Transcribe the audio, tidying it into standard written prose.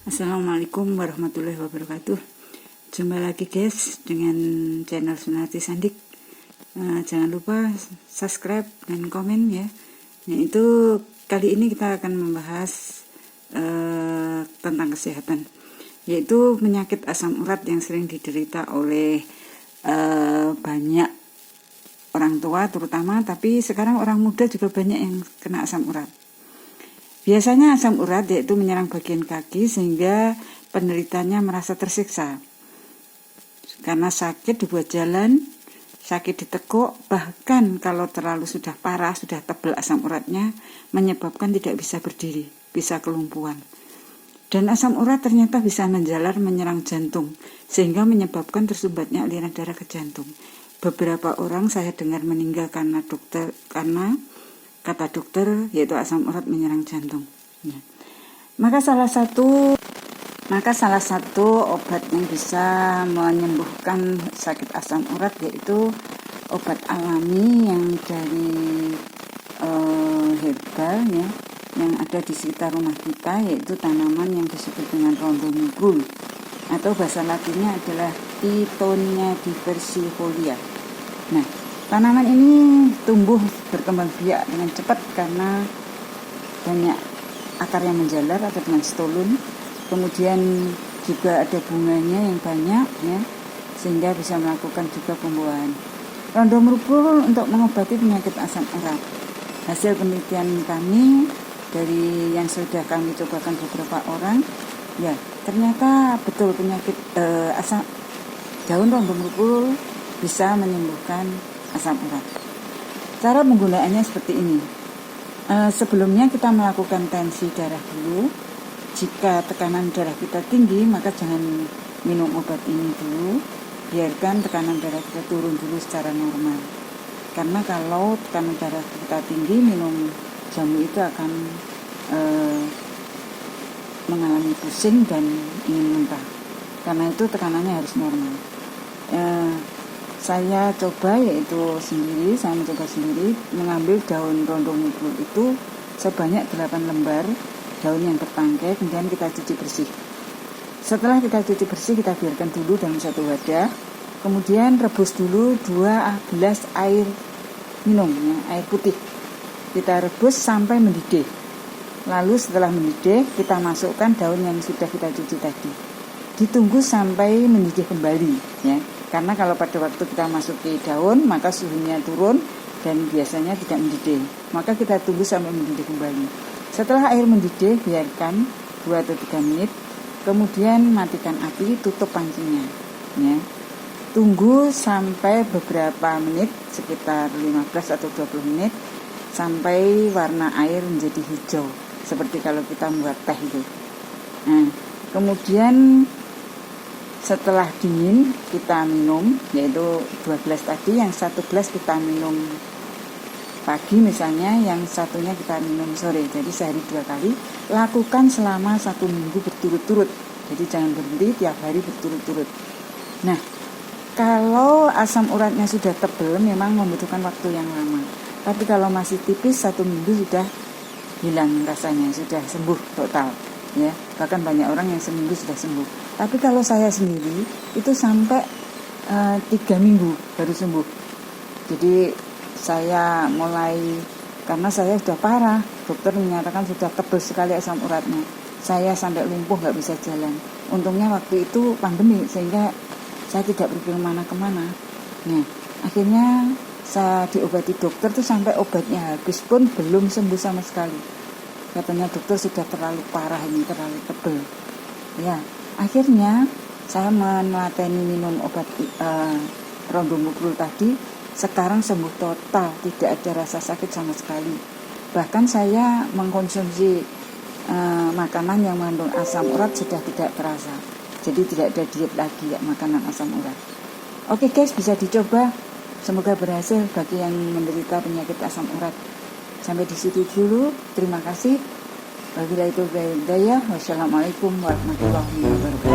Assalamualaikum warahmatullahi wabarakatuh. Jumpa lagi guys dengan channel Sunarti Sandik. Jangan lupa subscribe dan komen ya. Nah, itu kali ini kita akan membahas tentang kesehatan, yaitu penyakit asam urat yang sering diderita oleh banyak orang tua terutama, tapi sekarang orang muda juga banyak yang kena asam urat. Biasanya asam urat yaitu menyerang bagian kaki sehingga penderitanya merasa tersiksa karena sakit dibuat jalan, sakit ditekuk, bahkan kalau terlalu sudah parah, sudah tebal asam uratnya menyebabkan tidak bisa berdiri, bisa kelumpuhan. Dan asam urat ternyata bisa menjalar menyerang jantung sehingga menyebabkan tersumbatnya aliran darah ke jantung. Beberapa orang saya dengar meninggal karena kata dokter yaitu asam urat menyerang jantung. Ya. Maka salah satu obat yang bisa menyembuhkan sakit asam urat yaitu obat alami yang dari herbal ya, yang ada di sekitar rumah kita, yaitu tanaman yang disebut dengan rondomugrul atau bahasa latinnya adalah Tithonia diversifolia. Nah, tanaman ini tumbuh berkembang biak dengan cepat karena banyak akar yang menjalar atau dengan stolon. Kemudian juga ada bunganya yang banyak ya, sehingga bisa melakukan juga pembuahan. Rondomugrul untuk mengobati penyakit asam urat. Hasil penelitian kami dari yang sudah kami cobakan beberapa orang, ya ternyata betul penyakit daun rondomugrul bisa menyembuhkan asam urat. Cara penggunaannya seperti ini. Sebelumnya kita melakukan tensi darah dulu. Jika tekanan darah kita tinggi, maka jangan minum obat ini dulu. Biarkan tekanan darah kita turun dulu secara normal. Karena kalau tekanan darah kita tinggi, minum jamu itu akan mengalami pusing dan ingin muntah. Karena itu tekanannya harus normal. Saya mencoba sendiri mengambil daun rondomugrul itu sebanyak 8 lembar daun yang bertangkai, kemudian kita cuci bersih. Setelah kita cuci bersih, kita biarkan dulu dalam satu wadah, kemudian rebus dulu 2 gelas air minum ya, air putih. Kita rebus sampai mendidih. Lalu setelah mendidih, kita masukkan daun yang sudah kita cuci tadi. Ditunggu sampai mendidih kembali ya. Karena kalau pada waktu kita masuki daun, maka suhunya turun dan biasanya tidak mendidih. Maka kita tunggu sampai mendidih kembali. Setelah air mendidih, biarkan 2 atau 3 menit. Kemudian matikan api, tutup pancinya. Ya. Tunggu sampai beberapa menit, sekitar 15 atau 20 menit, sampai warna air menjadi hijau. Seperti kalau kita membuat teh itu. Nah, kemudian setelah dingin kita minum, yaitu 2 gelas tadi, yang 1 gelas kita minum pagi misalnya, yang satunya kita minum sore. Jadi sehari 2 kali. Lakukan selama 1 minggu berturut-turut. Jadi jangan berhenti, tiap hari berturut-turut. Nah, kalau asam uratnya sudah tebal memang membutuhkan waktu yang lama. Tapi kalau masih tipis, 1 minggu sudah hilang rasanya, sudah sembuh total. Ya, bahkan banyak orang yang seminggu sudah sembuh. Tapi kalau saya sendiri itu sampai 3 minggu baru sembuh. Jadi saya mulai, karena saya sudah parah, dokter menyatakan sudah tebal sekali asam uratnya. Saya sampai lumpuh, nggak bisa jalan. Untungnya waktu itu pandemi sehingga saya tidak pergi kemana-kemana. Nah, akhirnya saya diobati dokter tuh sampai obatnya habis pun belum sembuh sama sekali. Katanya dokter sudah terlalu parah ini, terlalu tebal. Ya, akhirnya saya menelateni minum obat rondomugrul tadi. Sekarang sembuh total, tidak ada rasa sakit sama sekali. Bahkan saya mengkonsumsi makanan yang mengandung asam urat sudah tidak terasa. Jadi tidak ada diet lagi ya, makanan asam urat. Oke guys, bisa dicoba. Semoga berhasil bagi yang menderita penyakit asam urat. Sampai di situ dulu. Terima kasih. Wabillahi taufiq wal hidayah. Wassalamualaikum warahmatullahi wabarakatuh.